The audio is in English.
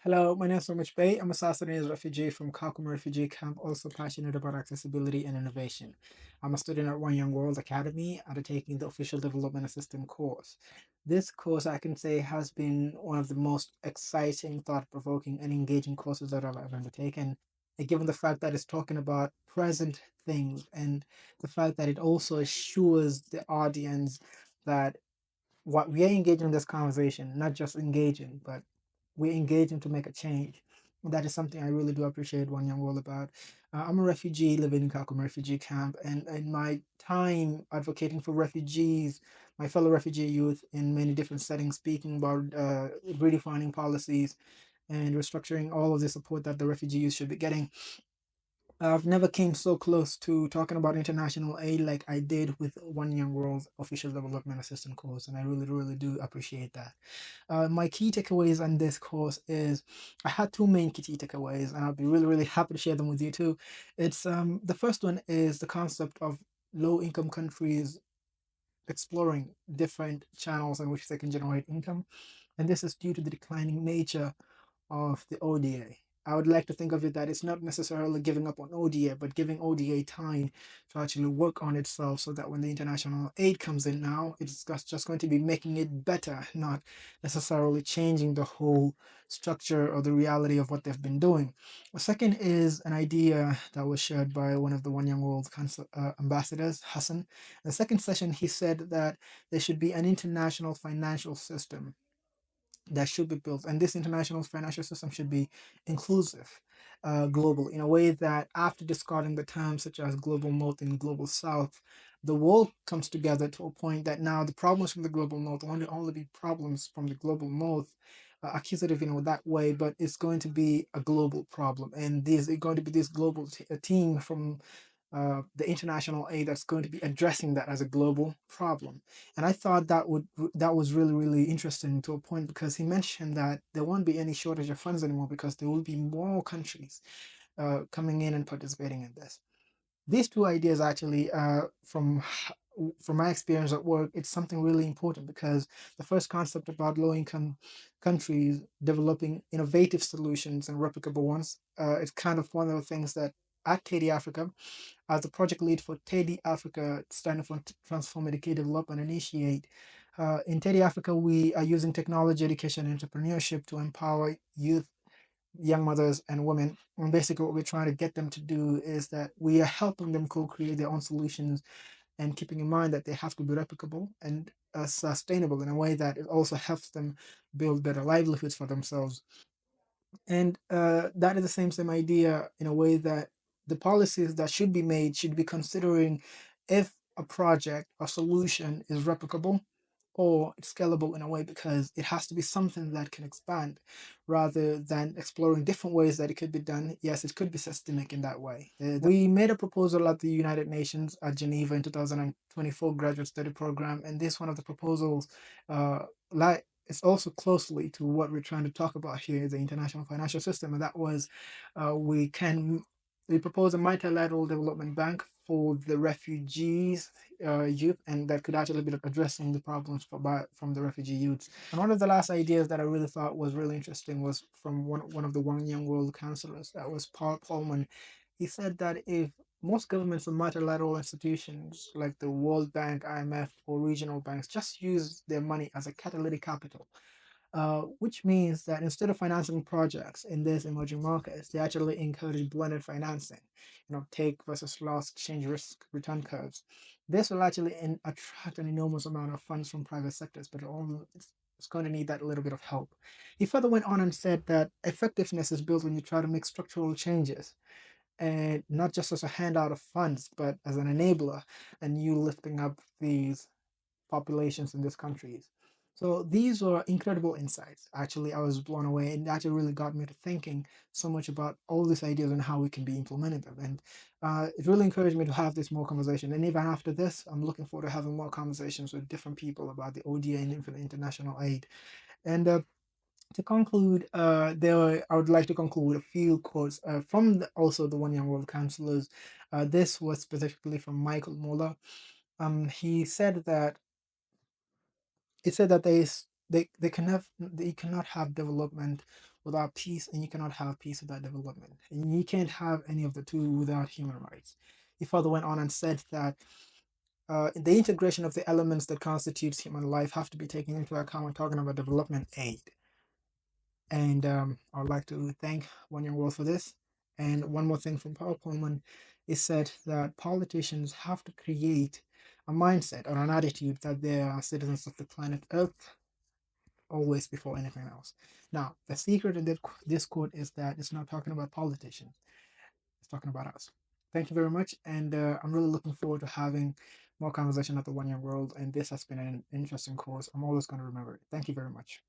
Hello, my name is Mamuch Bey. I'm a South Sudanese refugee from Kakuma refugee camp, also passionate about accessibility and innovation. I'm a student at One Young World Academy, undertaking the official development assistant course. This course, I can say, has been one of the most exciting, thought-provoking, and engaging courses that I've ever undertaken. And given the fact that it's talking about present things and the fact that it also assures the audience that what we are engaging in this conversation, not just engaging, but we're engaging to make a change. And that is something I really do appreciate One Young World about. I'm a refugee living in Kakuma refugee camp, and in my time advocating for refugees, my fellow refugee youth in many different settings, speaking about redefining policies and restructuring all of the support that the refugee youth should be getting. I've never came so close to talking about international aid like I did with One Young World's official development assistant course, and I really, really do appreciate that. My key takeaways on this course is I had two main key takeaways, and I'll be really, really happy to share them with you too. It's the first one is the concept of low income countries exploring different channels in which they can generate income, and this is due to the declining nature of the ODA. I would like to think of it that it's not necessarily giving up on ODA, but giving ODA time to actually work on itself so that when the international aid comes in now, it's just going to be making it better, not necessarily changing the whole structure or the reality of what they've been doing. The second is an idea that was shared by one of the One Young World ambassadors, Hassan. In the second session, he said that there should be an international financial system that should be built. And this international financial system should be inclusive, global, in a way that after discarding the terms such as global north and global south, the world comes together to a point that now the problems from the global north only be problems from the global north, accusative, that way, but it's going to be a global problem. And there's going to be this global team from the international aid that's going to be addressing that as a global problem. And I thought that was really really interesting to a point because he mentioned that there won't be any shortage of funds anymore because there will be more countries coming in and participating in this. These two ideas actually, from my experience at work, it's something really important because the first concept about low income countries developing innovative solutions and replicable ones, it's kind of one of the things that at TEDI Africa, as the project lead for TEDI Africa, standing for Transform Educate Develop and Initiate. In TEDI Africa, we are using technology, education, and entrepreneurship to empower youth, young mothers, and women. And basically, what we're trying to get them to do is that we are helping them co-create their own solutions and keeping in mind that they have to be replicable and sustainable in a way that it also helps them build better livelihoods for themselves. And that is the same idea in a way that the policies that should be made should be considering if a project or solution is replicable or it's scalable in a way because it has to be something that can expand rather than exploring different ways that it could be done. Yes, it could be systemic in that way. We made a proposal at the United Nations at Geneva in 2024 graduate study program, and this one of the proposals like it's also closely to what we're trying to talk about here, the international financial system, and that was we can we propose a multilateral development bank for the refugees youth, and that could actually be addressing the problems from the refugee youths. And one of the last ideas that I really thought was really interesting was from one of the One Young World counselors, that was Paul Pullman. He said that if most governments and multilateral institutions like the World Bank, IMF, or regional banks just use their money as a catalytic capital, which means that instead of financing projects in these emerging markets, they actually encourage blended financing, take versus loss, exchange risk, return curves. This will actually attract an enormous amount of funds from private sectors, but it's going to need that little bit of help. He further went on and said that effectiveness is built when you try to make structural changes and not just as a handout of funds, but as an enabler and you lifting up these populations in these countries. So these were incredible insights. Actually, I was blown away, and that really got me to thinking so much about all these ideas and how we can be implementing them. And it really encouraged me to have this more conversation. And even after this, I'm looking forward to having more conversations with different people about the ODA and international aid. And to conclude, I would like to conclude with a few quotes from also the One Young World Counselors. This was specifically from Michael Muller. He said that there is they can have you cannot have development without peace, and you cannot have peace without development, and you can't have any of the two without human rights. He further went on and said that the integration of the elements that constitutes human life have to be taken into account when talking about development aid. And I would like to thank One Young World for this. And one more thing from Paul Pullman is said that politicians have to create a mindset or an attitude that they are citizens of the planet Earth always before anything else. Now, the secret in this quote is that it's not talking about politicians, it's talking about us. Thank you very much. And I'm really looking forward to having more conversation at the One Young World. And this has been an interesting course. I'm always going to remember it. Thank you very much.